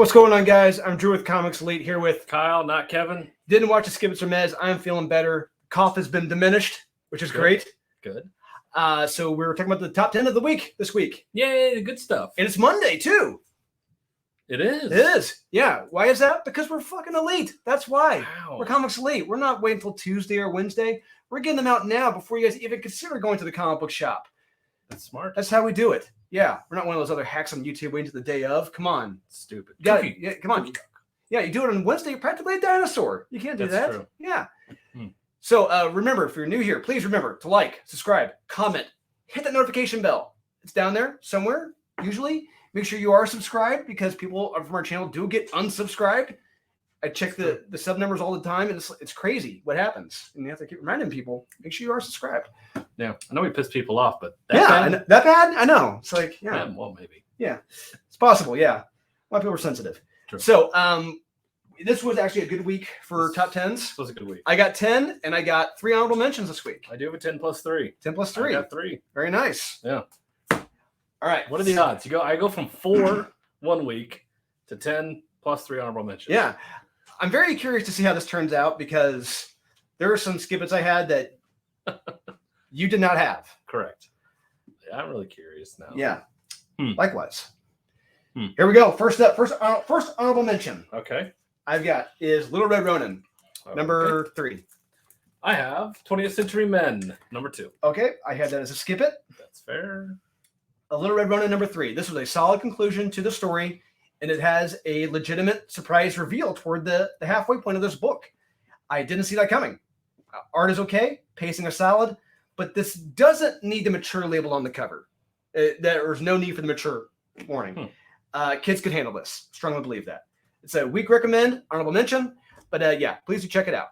What's going on, guys? I'm Drew with Comics Elite here with Kyle, not Kevin. Didn't watch the Skip It or Mez. I'm feeling better. Cough has been diminished, which is great. Good. So we're talking about the top 10 of the week this week. Yay, good stuff. And it's Monday, too. It is. It is. Yeah. Why is that? Because we're fucking elite. That's why. Wow. We're Comics Elite. We're not waiting until Tuesday or Wednesday. We're getting them out now before you guys even consider going to the comic book shop. That's smart. That's how we do it. Yeah. We're not one of those other hacks on YouTube waiting to the day of. Come on. Stupid. You gotta, yeah, come on. Yeah, you do it on Wednesday, you're practically a dinosaur. You can't do That's that. true. Yeah. So remember, if you're new here, please remember to like, subscribe, comment, hit that notification bell. It's down there somewhere, usually. Make sure you are subscribed because people from our channel do get unsubscribed. I check the sub numbers all the time, and it's crazy what hains. And you have to keep reminding people, make sure you are subscribed. Yeah, I know we piss people off, but that bad? I know. It's like, yeah. Well, maybe. Yeah, it's possible, yeah. A lot of people are sensitive. True. So this was actually a good week for top 10s. This was a good week. I got 10, and I got 3 honorable mentions this week. I do have a 10 plus 3. 10 plus 3. I got 3. Very nice. Yeah. All right. What are the odds? I go from 4 one week to 10 plus 3 honorable mentions. Yeah. I'm very curious to see how this turns out because there are some skip-its I had that you did not have. Correct. Yeah, I'm really curious now. Yeah. Likewise. Hmm. Here we go. First honorable mention Okay. I've got is Little Red Ronin, number 3. I have 20th Century Men, number 2. Okay. I had that as a skip-it. That's fair. A Little Red Ronin, number 3. This was a solid conclusion to the story, and it has a legitimate surprise reveal toward the halfway point of this book. I didn't see that coming. Art is okay, pacing is solid, but this doesn't need the mature label on the cover. There's no need for the mature warning. Kids could handle this. Strongly believe that. It's a weak recommend, honorable mention, but yeah, please do check it out.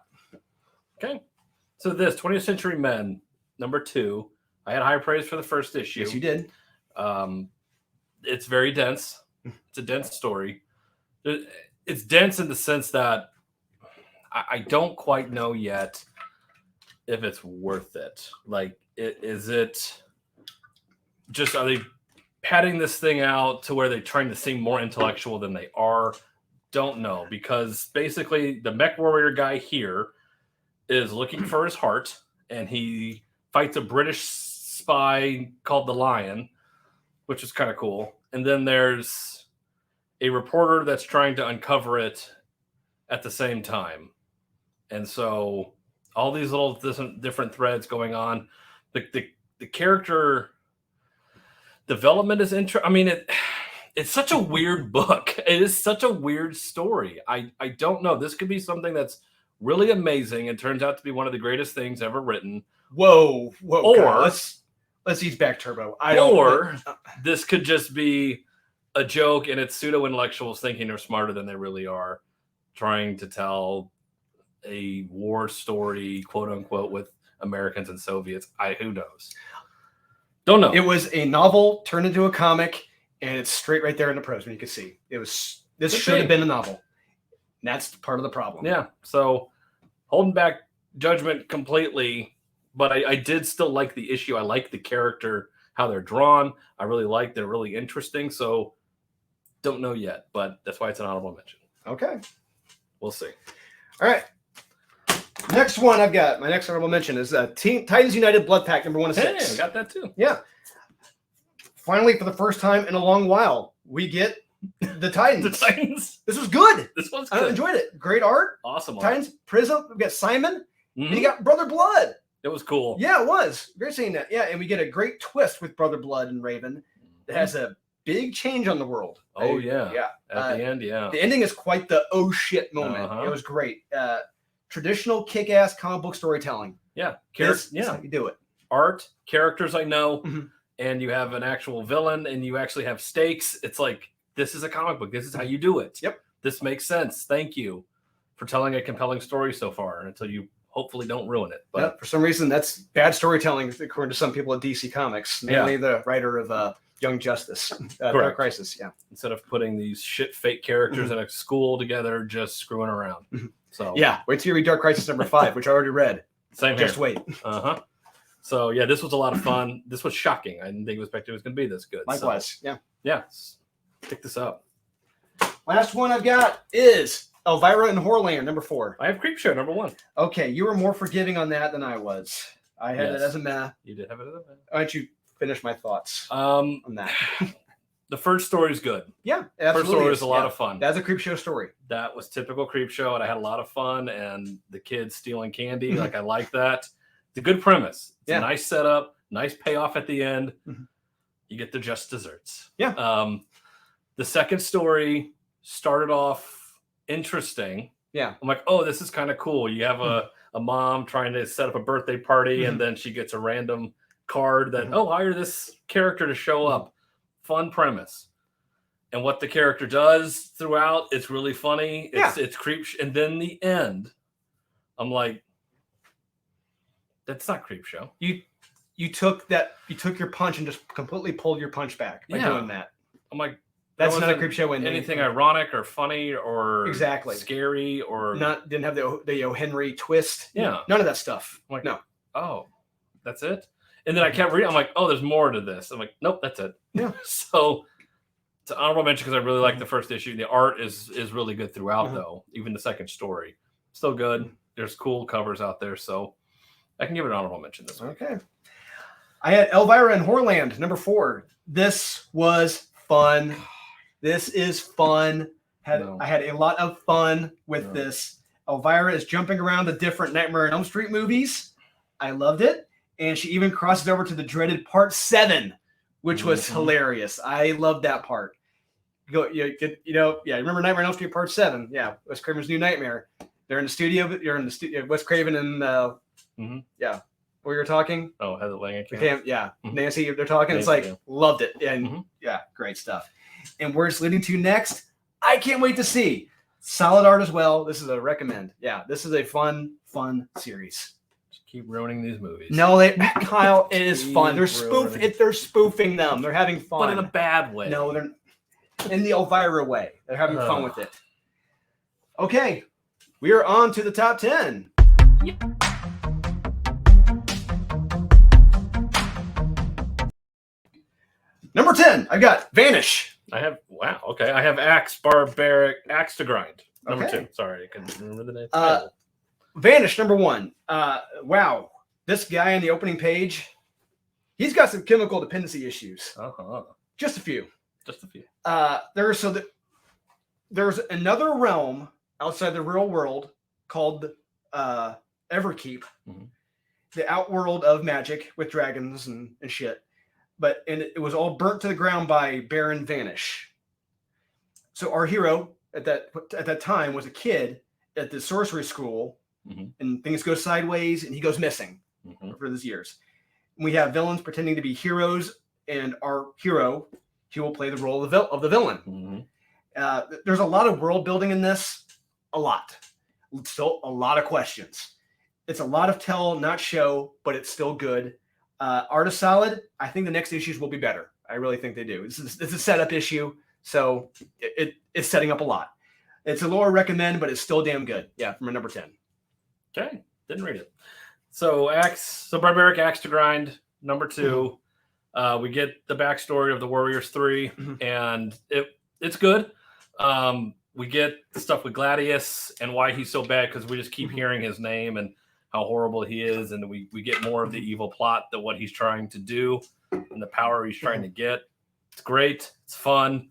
Okay. So this 20th Century Men, number 2. I had high praise for the first issue. Yes, you did. It's very dense. It's a dense story. It's dense in the sense that I don't quite know yet if it's worth it. Like, is it just, are they padding this thing out to where they're trying to seem more intellectual than they are? Don't know, because basically the mech warrior guy here is looking for his heart, and he fights a British spy called the Lion, which is kind of cool. And then there's a reporter that's trying to uncover it at the same time. And so all these little different threads going on. The character development is interesting. I mean, it's such a weird book. It is such a weird story. I don't know. This could be something that's really amazing and turns out to be one of the greatest things ever written. Whoa. Or God, let's ease back turbo. This could just be a joke and it's pseudo intellectuals thinking they're smarter than they really are, trying to tell a war story, quote unquote, with Americans and Soviets. Who knows? Don't know. It was a novel turned into a comic, and it's straight right there in the prose when you can see. This should have been a novel. And that's part of the problem. Yeah. So holding back judgment completely, but I did still like the issue. I like the character, how they're drawn. I really like, they're really interesting. So don't know yet, but that's why it's an honorable mention. Okay. We'll see. All right. Next one I've got, my next honorable mention is Titans United Blood Pack number 1 of 6. Hey, I got that too. Yeah. Finally, for the first time in a long while, we get the Titans. The Titans. This was good. This one's good. I enjoyed it. Great art. Awesome art. Titans, Prism. We've got Simon. Mhm. And you got Brother Blood. It was cool. Yeah, it was. Great seeing that. Yeah, and we get a great twist with Brother Blood and Raven that has a big change on the world. Oh, yeah. Yeah. At the end, yeah. The ending is quite the oh shit moment. Uh-huh. It was great. Traditional kick-ass comic book storytelling. Yeah. That's how you do it. Art, characters I know, Mhm. and you have an actual villain, and you actually have stakes. It's like, this is a comic book. This is how you do it. Yep. This makes sense. Thank you for telling a compelling story so far until you hopefully don't ruin it. But For some reason, that's bad storytelling, according to some people at DC Comics, mainly the writer of Young Justice, Dark Crisis. Yeah. instead of putting these shit fake characters in a school together, just screwing around. So Yeah. Wait till you read Dark Crisis number 5, which I already read. same here. Just wait. Uh-huh. So yeah, this was a lot of fun. This was shocking. I didn't think it was going to be this good. Likewise. So, yeah, pick this up. Last one I've got is Elvira and Horland, number 4. I have Creepshow number 1. Okay, you were more forgiving on that than I was. I had it Yes. as a meh. You did have it as a Why don't you finish my thoughts man. on that? The first story is good. Yeah, First absolutely. story is. is a lot Yeah. of fun. That's a creep show story. That was typical Creepshow, and I had a lot of fun. And the kids stealing candy, Mhm. like I like that. It's a good premise. It's Yeah. a nice setup, nice payoff at the end. Mhm. You get the just desserts. Yeah. The second story started off interesting. Yeah. I'm like, oh, this is kind of cool. You have a mom trying to set up a birthday party, and then she gets a random card that, oh, hire this character to show up. Fun premise. And what the character does throughout, it's really funny. It's creep. And then the end, I'm like, that's not creep show. You took your punch and just completely pulled your punch back by doing that. I'm like, That's there not a wasn't creep show ending. anything ironic or funny or Exactly. scary or Didn't have the O. Henry twist. Yeah. None of that stuff. I'm like, no. Oh, that's it. And then I kept reading. I'm like, oh, there's more to this. I'm like, nope, that's it. Yeah. So it's an honorable mention because I really like the first issue. The art is really good throughout, Mhm. though. Even the second story, still good. There's cool covers out there, so I can give it an honorable mention this week. Okay. I had Elvira and Horland, number 4. This was fun. This is fun. I had a lot of fun with this. Elvira is jumping around the different Nightmare on Elm Street movies. I loved it. And she even crosses over to the dreaded Part 7, which was hilarious. I loved that part. Remember Nightmare on Elm Street Part 7? Yeah, Wes Craven's New Nightmare. They're in the studio. You're in the studio. Wes Craven and where you're talking. Oh, Heather Langenkamp. Okay, yeah, Nancy. They're talking. It's like loved it, and great stuff. And where it's leading to next, I can't wait to see. Solid art as well. This is a recommend. Yeah, this is a fun series. Just keep ruining these movies. No, Kyle, it is fun. They're ruining. They're spoofing them. They're having fun, But in a bad way. No, they're in the Elvira way. They're having fun with it. Okay, we are on to the top 10. Number 10, I got Vanish. I have I have Axe to Grind. Number Okay. 2. Sorry, I couldn't remember the name. Vanish, number 1. Wow, this guy on the opening page, he's got some chemical dependency issues. Just a few. Just a few. There's another realm outside the real world called Everkeep, the outworld of magic with dragons and shit. And it was all burnt to the ground by Baron Vanish. So our hero at that time was a kid at the sorcery school, and things go sideways, and he goes missing for these years. And we have villains pretending to be heroes, and our hero, he will play the role of the villain. There's a lot of world building in this, a lot. Still a lot of questions. It's a lot of tell, not show, but it's still good. Art is solid. I think the next issues will be better. I really think they do. It's a setup issue, so it's setting up a lot. It's a lower recommend, but it's still damn good. Yeah, from a number 10. Okay, didn't read it. So Barbaric Axe to Grind, number 2. We get the backstory of the Warriors 3, and it's good. We get the stuff with Gladius and why he's so bad because we just keep hearing his name and how horrible he is, and we get more of the evil plot that what he's trying to do and the power he's trying to get. It's great. It's fun.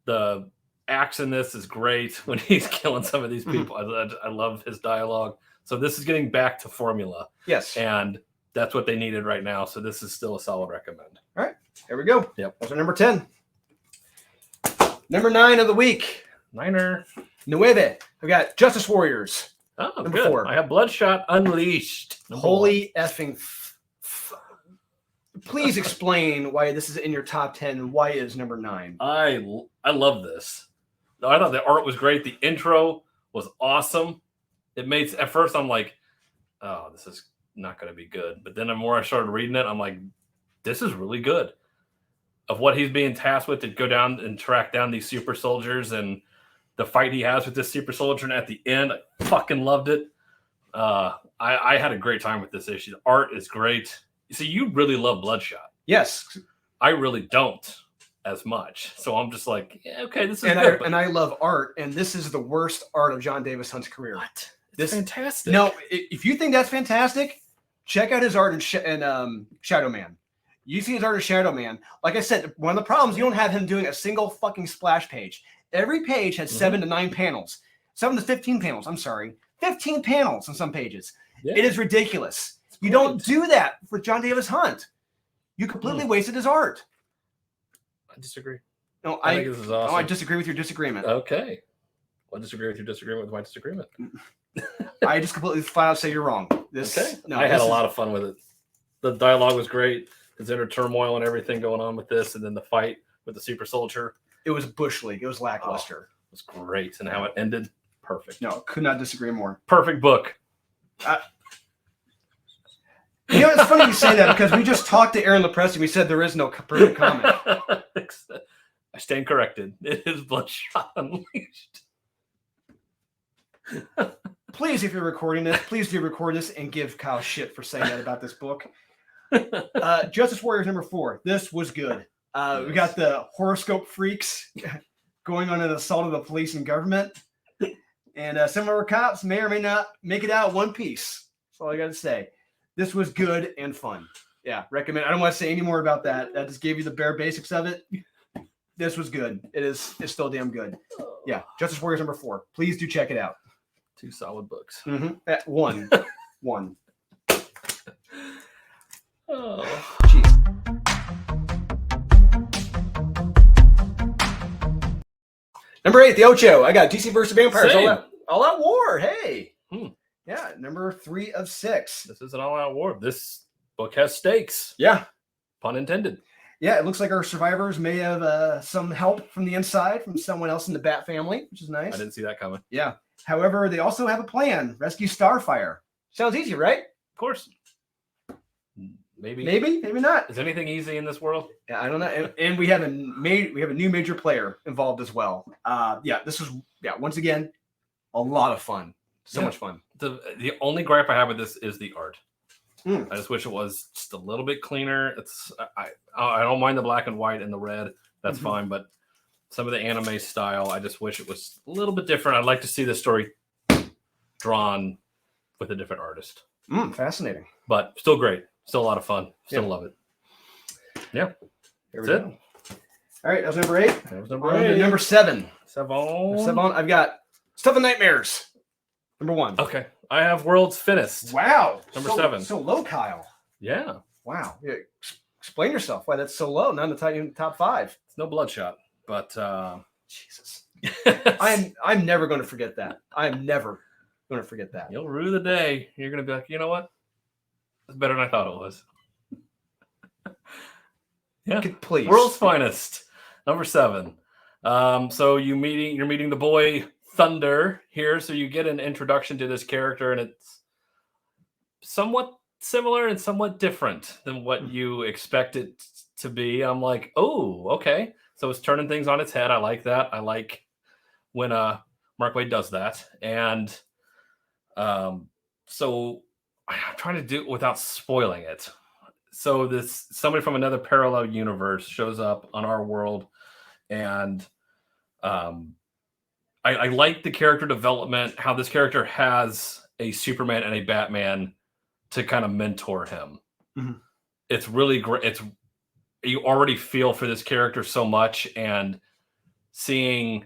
The axe in this is great when he's killing some of these people. I love his dialogue. So this is getting back to formula. Yes. And that's what they needed right now. So this is still a solid recommend. All right. There we go. Yep. That's our number 10. Number 9 of the week. Niner. 9. We got Justice Warriors. Oh, Number good. 4. I have Bloodshot Unleashed. Holy effing. Please explain why this is in your top 10. Why is number 9? I love this. I thought the art was great. The intro was awesome. It made, at first I'm like, oh, this is not going to be good. But then the more I started reading it, I'm like, this is really good. Of what he's being tasked with to go down and track down these super soldiers and the fight he has with this super soldier. And at the end, I fucking loved it. I had a great time with this issue. The art is great. So you really love Bloodshot. Yes. I really don't. as much. So I'm just like, yeah, okay, this is And good. I love art, and this is the worst art of John Davis Hunt's career. What? This Fantastic. No, if you think that's fantastic, check out his art in Shadow Man. You see his art in Shadow Man. Like I said, one of the problems, you don't have him doing a single fucking splash page. Every page has 7 to 9 panels. 7 to 15 panels. I'm sorry. 15 panels on some pages. Yeah. It is ridiculous. You don't do that with John Davis Hunt. You completely wasted his art. I disagree. No, I think this is awesome. I disagree with your disagreement. Okay. Well, I disagree with your disagreement with my disagreement. I just completely flat out say you're wrong. I had a lot of fun with it. The dialogue was great. His inner turmoil and everything going on with this, and then the fight with the super soldier. It was bush league. It was lackluster. It was great, and how it ended, perfect. No, could not disagree more. Perfect book. You know, it's funny you say that because we just talked to Aaron Lepresti. We said there is no perfect comic. I stand corrected. It is Bloodshot Unleashed. Please, if you're recording this, please do record this and give Kyle shit for saying that about this book. Justice Warriors number 4. This was good. We got the horoscope freaks going on an assault of the police and government. And some of our cops may or may not make it out one piece. That's all I got to say. This was good and fun. Yeah, recommend. I don't want to say any more about that. I just gave you the bare basics of it. This was good. It's still damn good. Yeah, Justice Warriors number 4. Please do check it out. 2 solid books. One. Oh. Jeez. Number 8, the Ocho. I got DC versus Vampires. All out war. Hey. Yeah, number 3 of 6. This is an all-out war. This book has stakes. Yeah. Pun intended. Yeah, it looks like our survivors may have some help from the inside from someone else in the Bat family, which is nice. I didn't see that coming. Yeah. However, they also have a plan. Rescue Starfire. Sounds easy, right? Of course. Maybe not. Is anything easy in this world? Yeah, I don't know. And we have a new major player involved as well. This was once again a lot of fun. So much fun. The only gripe I have with this is the art. I just wish it was just a little bit cleaner. I don't mind the black and white and the red. That's fine, but some of the anime style, I just wish it was a little bit different. I'd like to see the story drawn with a different artist. Fascinating. But still great. Still a lot of fun. Still love it. Yeah. That's it. All right, that was number 8. That was number 8. Number 7. Seven. I've got Stuff and Nightmares. Number 1. Okay. I have World's Fittest. Wow. Number 7. So low, Kyle. Yeah. Wow. Yeah. Explain yourself why that's so low. Not in the top 5. It's no Bloodshot, but Jesus. I'm never going to forget that. I'm never going to forget that. You'll rue the day. You're going to be like, you know what? It's better than I thought it was. Yeah. Please. World's Finest. Number 7. So you're meeting the boy Thunder here, so you get an introduction to this character, and it's somewhat similar and somewhat different than what you expect it to be. I'm like, oh, okay. So it's turning things on its head. I like that. I like when Mark Waid does that. And so I'm trying to do it without spoiling it. So somebody from another parallel universe shows up on our world, and I like the character development, how this character has a Superman and a Batman to kind of mentor him. It's really great. You already feel for this character so much, and seeing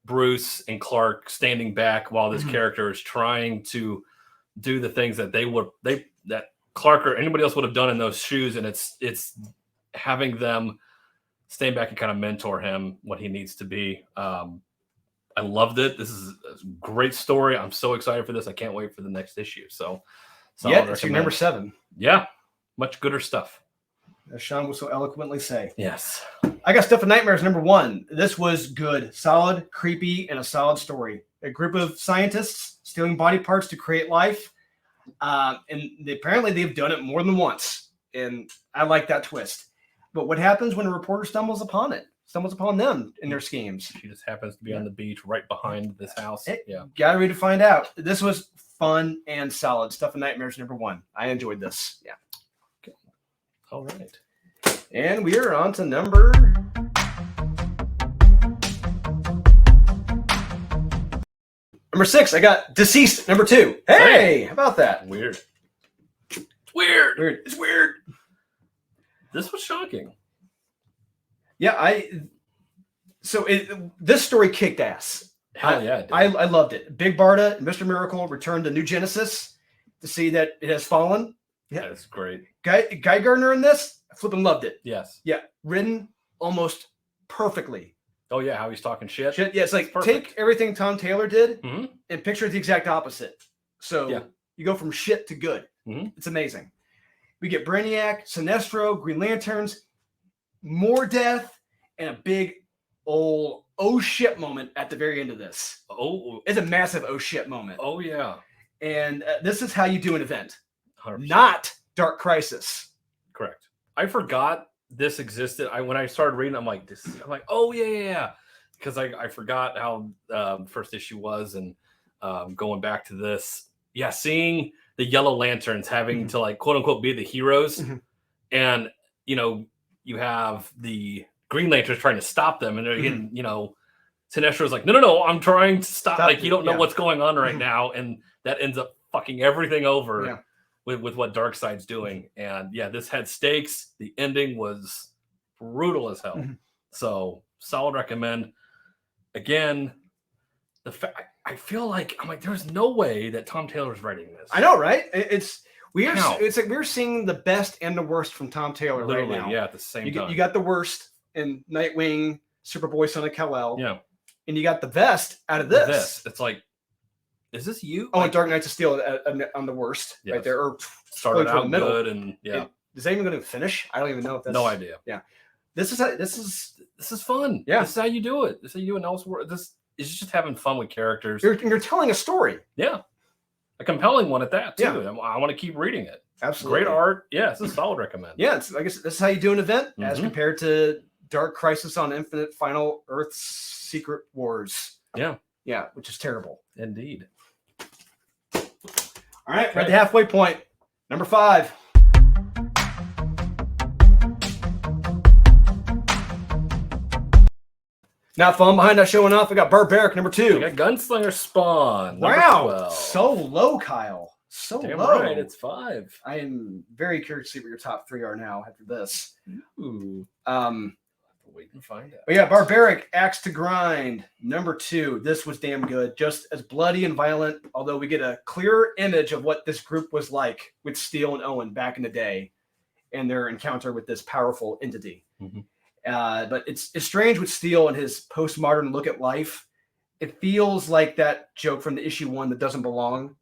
Bruce and Clark standing back while this character is trying to do the things that that Clark or anybody else would have done in those shoes, and it's having them stand back and kind of mentor him what he needs to be. I loved it. This is a great story. I'm so excited for this. I can't wait for the next issue. So it's your number 7. Yeah, much gooder stuff. As Sean will so eloquently say. Yes. I got Stuff and Nightmares number 1. This was good, solid, creepy, and a solid story. A group of scientists stealing body parts to create life. And apparently they've done it more than once. And I like that twist. But what happens when a reporter stumbles upon them in their schemes? She just happens to be on the beach right behind this house. Yeah. Gotta read to find out. This was fun and solid. Stuff and Nightmares number 1. I enjoyed this. Yeah. Okay. All right. And we are on to number Number 6, I got Deceased, number 2. Hey, how about that? Weird. It's weird. Weird. It's weird. This was shocking. Yeah, this story kicked ass. Hell yeah. It did. I loved it. Big Barda and Mr. Miracle returned to New Genesis to see that it has fallen. Yeah. That's great. Guy Gardner in this, I flipping loved it. Yes. Yeah, written almost perfectly. Oh yeah, how he's talking shit. Yeah, it's like Perfect. take everything Tom Taylor did Mhm. and picture the exact opposite. So Yeah. you go from shit to good. Mhm. It's amazing. We get Brainiac, Sinestro, Green Lanterns, more death, and a big old oh shit moment at the very end of this. Oh. It's a massive oh shit moment. Oh yeah. And this is how you do an event, 100%. not Dark Crisis. Correct. I forgot this existed. When I started reading, I'm like, oh yeah. Because I forgot how first issue was, and going back to this, yeah, seeing the Yellow Lanterns having to like quote unquote be the heroes, and you have the Green Lanterns trying to stop them, and they're getting Sinestro's like, no, I'm trying to stop. Like you don't know what's going on right now, and that ends up fucking everything over. Yeah. With what Darkseid's doing. And yeah, this had stakes. The ending was brutal as hell. So solid recommend. Again, the fact I feel like I'm like, there's no way that Tom Taylor's writing this. I know, right? It's How? like we're seeing the best and the worst from Tom Taylor Literally, right now. yeah, at the same time. You got the worst in Nightwing, Superboy, Son of Kal-El. Yeah. And you got the best out of this. It's like, is this you? Oh, like, and Dark Knights of Steel on the worst right Yes. there. Or started going for the out middle. good, and yeah, is that even going to finish? I don't even know if that's no idea. This This is fun. Yeah. This is how you do it. This is how you do it elsewhere. This is just having fun with characters. you're telling a story. Yeah. A compelling one at that, too. Yeah. I want to keep reading it. Absolutely. Great art. Yeah, it's a solid recommend. Yeah, I guess this is how you do an event as Mhm. compared to Dark Crisis on Infinite, Final Earth's Secret Wars. Yeah. Yeah, which is terrible. Indeed. All right, we're at Okay. the halfway point. Number 5. Not falling behind, not showing off. I got Barbaric, number 2. We got Gunslinger Spawn. number Wow, 12. so low, Kyle. So Damn low. right, it's 5. I am very curious to see what your top 3 are now after this. Ooh. Wait and find out. But yeah, Barbaric, Axe to Grind, number 2. This was damn good. Just as bloody and violent, although we get a clearer image of what this group was like with Steel and Owen back in the day and their encounter with this powerful entity. Mhm. But it's strange with Steel and his postmodern look at life. It feels like that joke from the issue 1 that doesn't belong,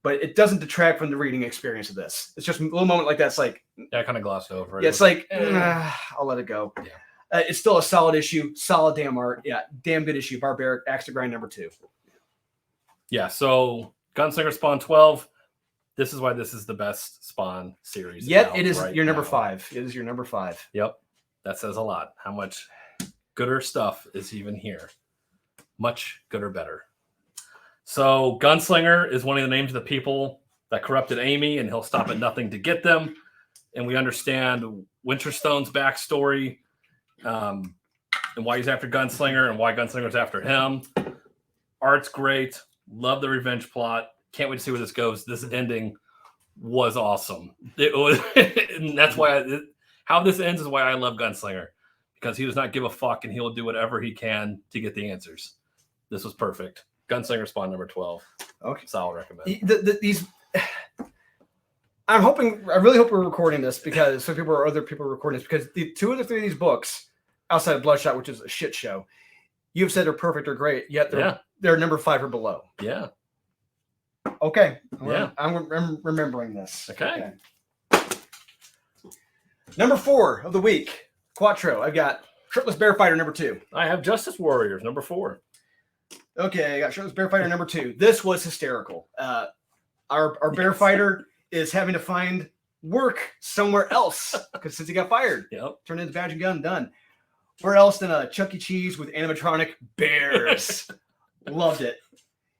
but it doesn't detract from the reading experience of this. It's just a little moment like that. It's like, Yeah, I kind of glossed over it. yeah, it's like, I'll let it go. Yeah. It's still a solid issue, solid damn art. Yeah, damn good issue. Barbaric, Axe to Grind, number 2. Yeah, so Gunslinger Spawn 12. This is why this is the best Spawn series. Yet out it is right your number now. 5. It is your number 5. Yep. That says a lot. How much gooder stuff is even here. Much gooder, better. So Gunslinger is one of the names of the people that corrupted Amy, and he'll stop at nothing to get them. And we understand Winterstone's backstory, and why he's after Gunslinger and why Gunslinger's after him. Art's great. Love the revenge plot. Can't wait to see where this goes. This ending was awesome. It was, and that's why how this ends is why I love Gunslinger, because he does not give a fuck and he'll do whatever he can to get the answers. This was perfect. Gunslinger Spawn number 12. Okay. Solid recommend. These, I really hope we're recording this because some people or other people are recording this because the 2 of the 3 of these books, outside of Bloodshot, which is a shit show, you've said are perfect or great, yet they're number 5 or below. Yeah. Okay. Yeah. I'm remembering this. Okay. Number 4 of the week, Quattro. I've got Shirtless Bear Fighter number 2. I have Justice Warriors number 4. Okay, I got Shirtless Bear Fighter number 2. This was hysterical. Our bear fighter is having to find work somewhere else because since he got fired, Yep. turned into Badge and Gun, done. Where else than a Chuck E. Cheese with animatronic bears? Loved it.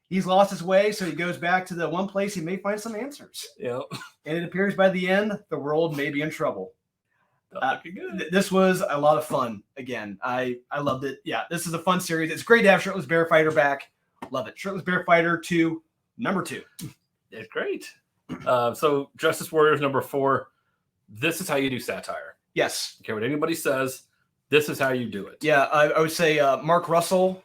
He's lost his way, so he goes back to the one place he may find some answers. Yep. And it appears by the end, the world may be in trouble. Looking good. This was a lot of fun. Again, I loved it. Yeah, this is a fun series. It's great to have Shirtless Bear Fighter back. Love it. Shirtless Bear Fighter 2, number 2. It's great. So Justice Warriors number 4. This is how you do satire. Yes. Don't care what anybody says. This is how you do it. Yeah, I would say Mark Russell,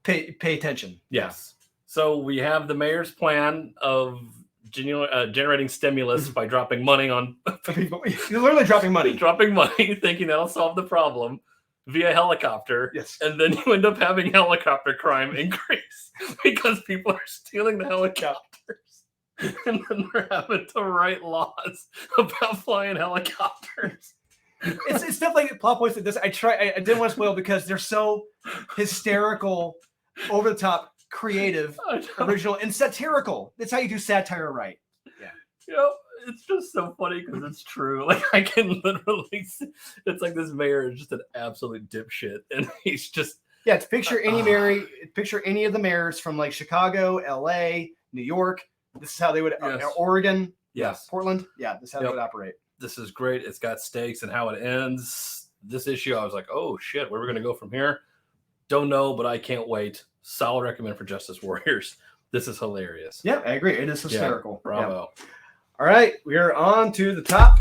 pay attention. Yes. So we have the mayor's plan of generating stimulus by dropping money on You're literally dropping money. dropping money, thinking that'll solve the problem via helicopter. Yes. And then you end up having helicopter crime increase because people are stealing the helicopters. And then they're having to write laws about flying helicopters. It's definitely plot points like this. I didn't want to spoil because they're so hysterical, over the top, creative, original, and satirical. That's how you do satire right. You know, it's just so funny because it's true. Like I can literally see, it's like this mayor is just an absolute dipshit. And he's just Yeah, it's picture any of the mayors from like Chicago, LA, New York. This is how they would Oregon, yes. Portland. Yeah, this is how they would operate. This is great. It's got stakes and how it ends. This issue, I was like, oh shit, where are we gonna go from here? Don't know, but I can't wait. Solid recommend for Justice Warriors. This is hilarious. Yeah, I agree. It is hysterical. Yeah, bravo. Yeah. All right, we are on to the top.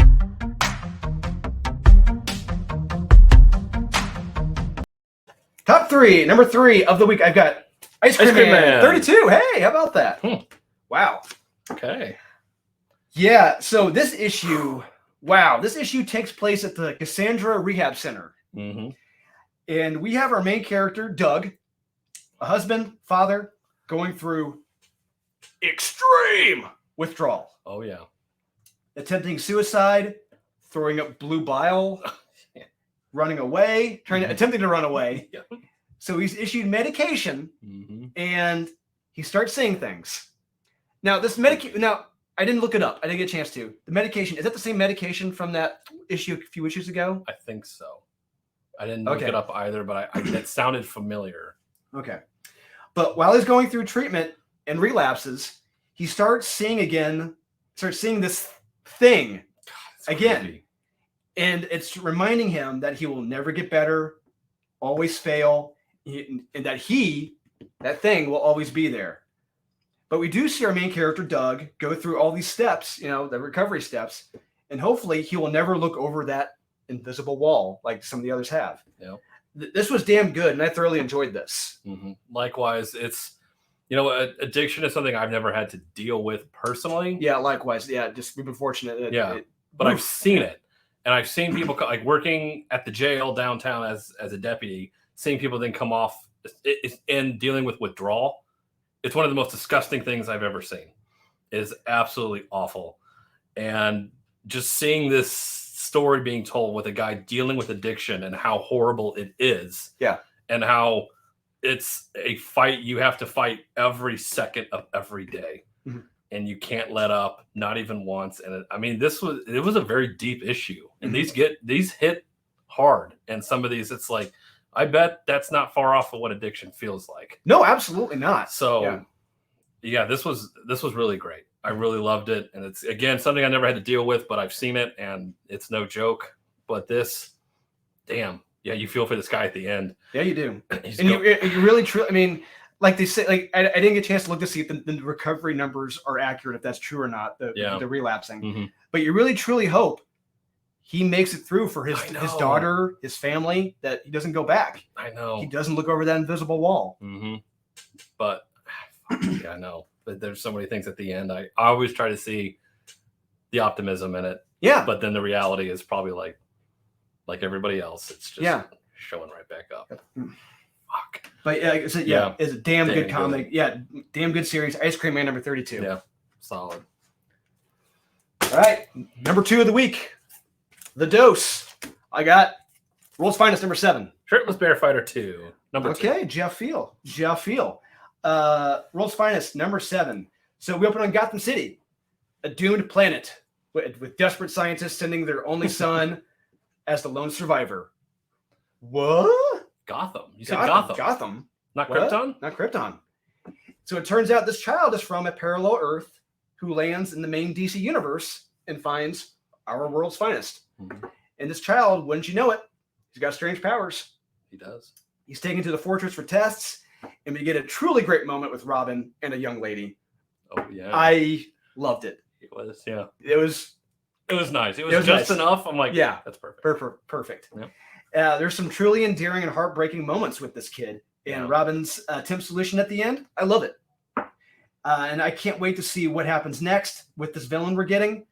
Top 3, number 3 of the week. I've got Ice Cream Man 32. Hey, how about that? Wow. Okay. Yeah, so this issue takes place at the Cassandra Rehab Center. Mm-hmm. And we have our main character, Doug, a husband, father, going through extreme withdrawal. Oh, yeah. Attempting suicide, throwing up blue bile, running away, attempting to run away. Yeah. So he's issued medication, and he starts saying things. Now, this medication, I didn't look it up. I didn't get a chance to. The medication, is that the same medication from that issue a few issues ago? I think so. I didn't look it up either, but it sounded familiar. Okay. But while he's going through treatment and relapses, he starts seeing this thing again. Creepy. And it's reminding him that he will never get better, always fail, and that that thing will always be there. But we do see our main character, Doug, go through all these steps, the recovery steps, and hopefully he will never look over that invisible wall like some of the others have. Yeah. This was damn good, and I thoroughly enjoyed this. Mm-hmm. Likewise, it's, addiction is something I've never had to deal with personally. Yeah, likewise. Yeah, just we've been fortunate. But I've seen it. And I've seen people like working at the jail downtown as a deputy, seeing people then come off and dealing with withdrawal. It's one of the most disgusting things I've ever seen. It is absolutely awful. And just seeing this story being told with a guy dealing with addiction and how horrible it is. Yeah. And how it's a fight you have to fight every second of every day. Mm-hmm. And you can't let up, not even once. And it was a very deep issue. And these hit hard. And some of these, it's like, I bet that's not far off of what addiction feels like. No, absolutely not. So yeah, this was really great. I really loved it. And it's, again, something I never had to deal with, but I've seen it and it's no joke. But this, damn. Yeah, you feel for this guy at the end. Yeah, you do. And you really truly, like they say, like I didn't get a chance to look to see if the recovery numbers are accurate, if that's true or not, the relapsing. Mm-hmm. But you really truly hope he makes it through for his daughter, his family, that he doesn't go back. I know. He doesn't look over that invisible wall. Mm-hmm. But yeah, I know. But there's so many things at the end. I always try to see the optimism in it. Yeah. But then the reality is probably like everybody else. It's just showing right back up. Fuck. But it's a damn good comic. Yeah, damn good series. Ice Cream Man number 32. Yeah, solid. All right, number 2 of the week. The Dose. I got World's Finest number 7. Shirtless Bear Fighter 2. Number 2. Okay, Jeff Field. World's Finest number 7. So we open on Gotham City, a doomed planet with desperate scientists sending their only son as the lone survivor. What? Gotham. You said Gotham. Gotham. Not Krypton? Not Krypton. So it turns out this child is from a parallel Earth who lands in the main DC universe and finds our world's finest. Mm-hmm. And this child, wouldn't you know it, he's got strange powers. He does. He's taken to the fortress for tests, and we get a truly great moment with Robin and a young lady. Oh yeah, I loved it. it was. Yeah, It was it was nice. It was, It was just nice. enough. I'm like, Yeah. that's perfect. perfect. Yep. There's some truly endearing and heartbreaking moments with this kid, and Yeah. Robin's Tim solution at the end. I love it, and I can't wait to see what happens next with this villain we're getting.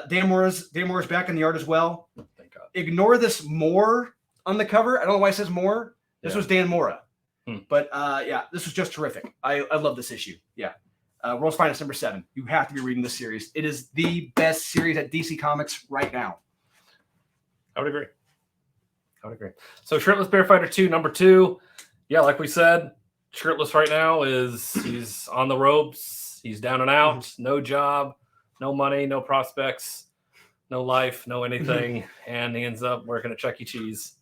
Dan Mora's back in the art as well. Thank God. Ignore this Moore on the cover. I don't know why it says Moore. This Yeah. was Dan Mora. Hmm. But yeah, this was just terrific. I love this issue. Yeah. World's Finest number 7. You have to be reading this series. It is the best series at DC Comics right now. I would agree. So Shirtless Bear Fighter 2, number 2. Yeah, like we said, Shirtless right now he's on the ropes. He's down and out, no job, no money, no prospects, no life, no anything. And he ends up working at Chuck E. Cheese.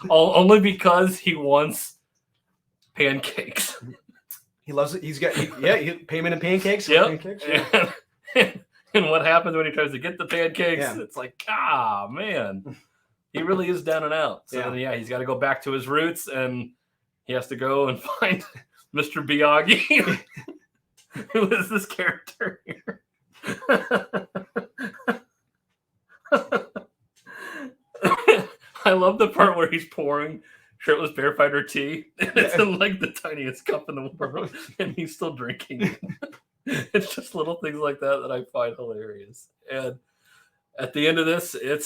Only because he wants pancakes. He loves it. He's got payment and pancakes. Yep. Pancakes, yeah. And what happens when he tries to get the pancakes? Yeah. It's like, man, he really is down and out. So then, he's got to go back to his roots, and he has to go and find Mr. Miyagi. Who is this character here? I love the part where he's pouring Shirtless Bear Fighter tea, and it's in like the tiniest cup in the world, and he's still drinking it. It's just little things like that I find hilarious. And at the end of this, it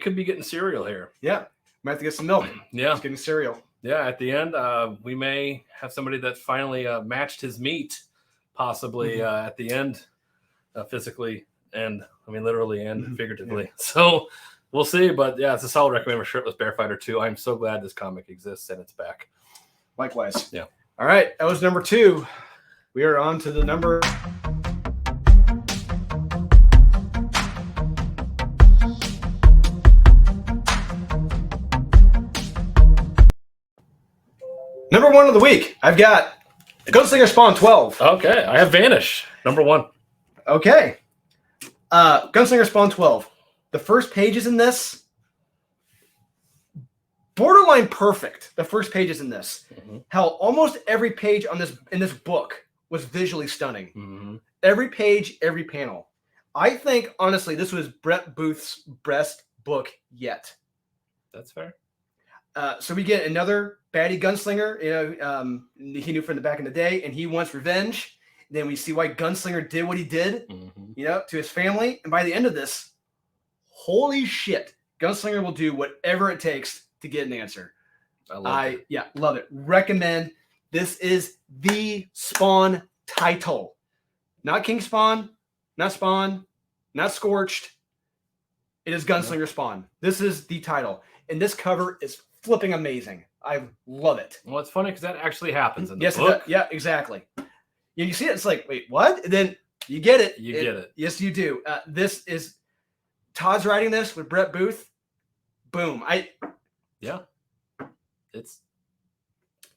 could be getting cereal here. Yeah. Might have to get some milk. Yeah. He's getting cereal. Yeah. At the end, we may have somebody that finally matched his meat, possibly at the end, physically, and I mean literally and figuratively. Yeah. So we'll see. But yeah, it's a solid recommend for Shirtless Bear Fighter 2. I'm so glad this comic exists and it's back. Likewise. Yeah. All right. That was number 2. We are on to the number. Number 1 of the week. I've got Gunslinger Spawn 12. Okay. I have Vanish, number 1. Okay. Gunslinger Spawn 12. The first pages in this, borderline perfect. The first pages in this. Mm-hmm. Hell, almost every page in this book was visually stunning. Mm-hmm. Every page, every panel. I think, honestly, this was Brett Booth's best book yet. That's fair. So we get another baddie gunslinger, he knew from the back in the day, and he wants revenge. Then we see why Gunslinger did what he did, to his family. And by the end of this, holy shit, Gunslinger will do whatever it takes to get an answer. I love it. Recommend. This is the Spawn title. Not King Spawn, not Spawn, not Scorched. It is Gunslinger Spawn. This is the title. And this cover is flipping amazing. I love it. Well, it's funny because that actually happens in the Yes, book. yeah, exactly. You see it, it's like, wait, what? And then you get it. You get it. Yes, you do. This is Todd's writing this with Brett Booth. Boom. Yeah. It's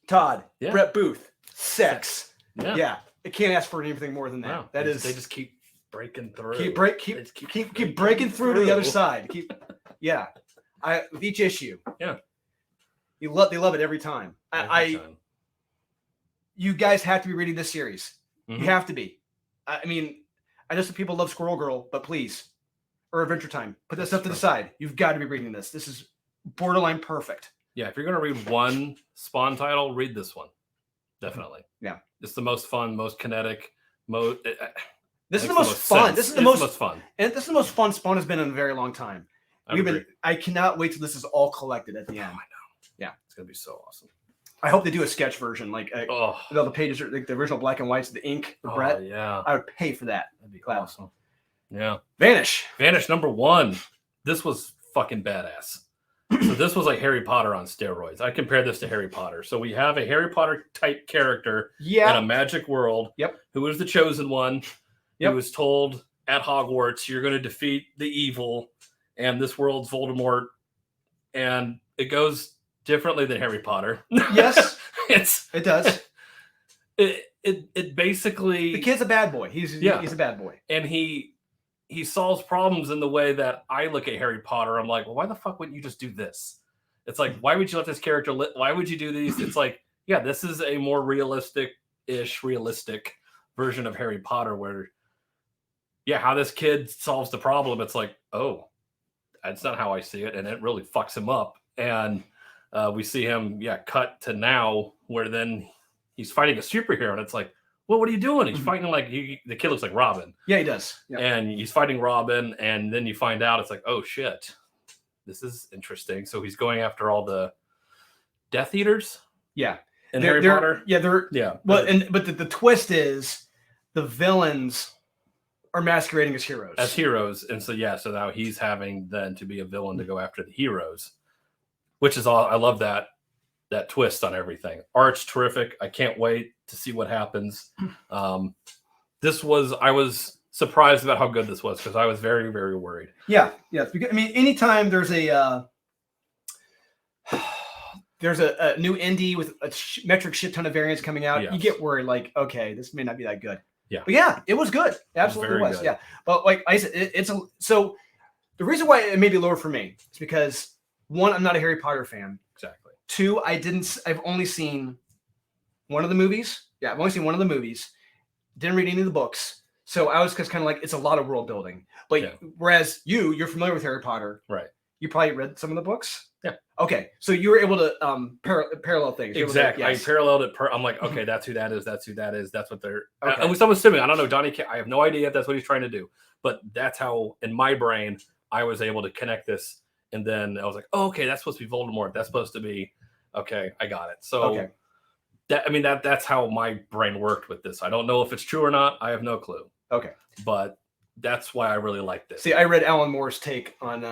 Todd, Yeah. Brett Booth, sex. yeah. Yeah. It can't ask for anything more than that. No, That they is they just keep breaking through. keep They just breaking through to the other side. With each issue. Yeah. They love it every time. Every time. You guys have to be reading this series. Mhm. You have to be. I mean, I know some people love Squirrel Girl, but please, or Adventure Time, put that That's stuff to the true. side. You've got to be reading this. This is borderline perfect. Yeah, if you're gonna read one Spawn title, read this one. Definitely. Yeah. It's the most fun, most kinetic, most. This is the most fun. This is the most fun. and this is the most fun Spawn has been in a very long time. I cannot wait till this is all collected at the end. It's gonna be so awesome. I hope they do a sketch version, like Oh, the pages are like the original black and whites, the ink, the Brett. yeah, I would pay for that. that'd be Glad. awesome. Yeah, Vanish. Vanish number 1. This was fucking badass. So this was like Harry Potter on steroids. I compare this to Harry Potter. So we have a Harry Potter type character in a magic world. Yep. Who is the chosen one? Yep. Who was told at Hogwarts, you're going to defeat the evil, and this world's Voldemort, and it goes differently than Harry Potter. Yes, It's it does. it basically The kid's a bad boy. He's a bad boy. and he solves problems in the way that I look at Harry Potter. I'm like, well, why the fuck wouldn't you just do this? It's like, why would you let this character? Why would you do these? It's like, yeah, this is a more realistic version of Harry Potter, where, yeah, how this kid solves the problem. It's like, oh, that's not how I see it, and it really fucks him up. And we see him, cut to now, where then he's fighting a superhero, and it's like, well, what are you doing? He's fighting like the kid looks like Robin. Yeah, he does. Yeah. And he's fighting Robin, and then you find out it's like, oh shit, this is interesting. So he's going after all the Death Eaters. Yeah. In Harry Potter. Yeah. Well, but the twist is the villains are masquerading as heroes. And so so now he's having then to be a villain to go after the heroes, which is all. I love that twist on everything. Art's terrific. I can't wait to see what happens. I was surprised about how good this was, because I was very, very worried. Yeah. Because, I mean, anytime there's a new indie with a metric shit ton of variants coming out, you get worried, like, okay, this may not be that good. Yeah. But yeah, it was good. It absolutely was. Good. Yeah. But like I said, so the reason why it may be lower for me is because, one, I'm not a Harry Potter fan. Exactly. Two, I've only seen one of the movies. Yeah, I've only seen one of the movies. Didn't read any of the books. So I was just kind of like, it's a lot of world building. But whereas you're familiar with Harry Potter. Right. You probably read some of the books? Yeah. Okay. So you were able to parallel things. Exactly. I paralleled it. I'm like, okay, that's who that is. That's who that is. That's what they're. Okay. At least I'm assuming. I don't know. Johnny, I have no idea if that's what he's trying to do. But that's how, in my brain, I was able to connect this. And then I was like, oh, okay, that's supposed to be Voldemort. That's supposed to be. Okay, I got it. So that's how my brain worked with this. I don't know if it's true or not. I have no clue. Okay. But that's why I really liked it. See, I read Alan Moore's take on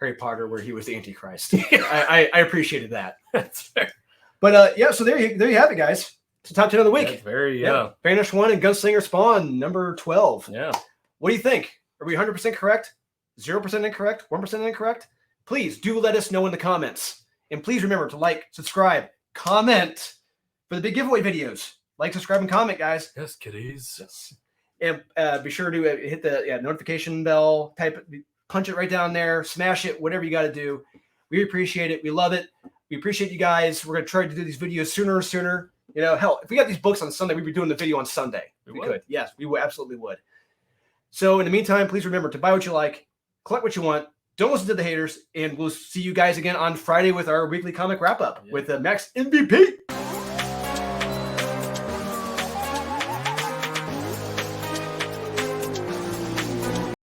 Harry Potter, where he was the Antichrist. I appreciated that. That's fair. But so there you have it, guys. It's the top 10 of the week. That's very Banished 1 and Gunslinger Spawn number 12. Yeah. What do you think? Are we 100% correct? 0% incorrect? 1% incorrect? Please do let us know in the comments. And please remember to like, subscribe, comment for the big giveaway videos. Like, subscribe, and comment, guys. Yes, kiddies. Yes. And be sure to hit the notification bell, punch it right down there, smash it, whatever you got to do. We appreciate it. We love it. We appreciate you guys. We're going to try to do these videos sooner. You know, hell, if we got these books on Sunday, we'd be doing the video on Sunday. We could. Yes, we would, absolutely would. So in the meantime, please remember to buy what you like, collect what you want, don't listen to the haters, and we'll see you guys again on Friday with our weekly comic wrap-up with Max MVP.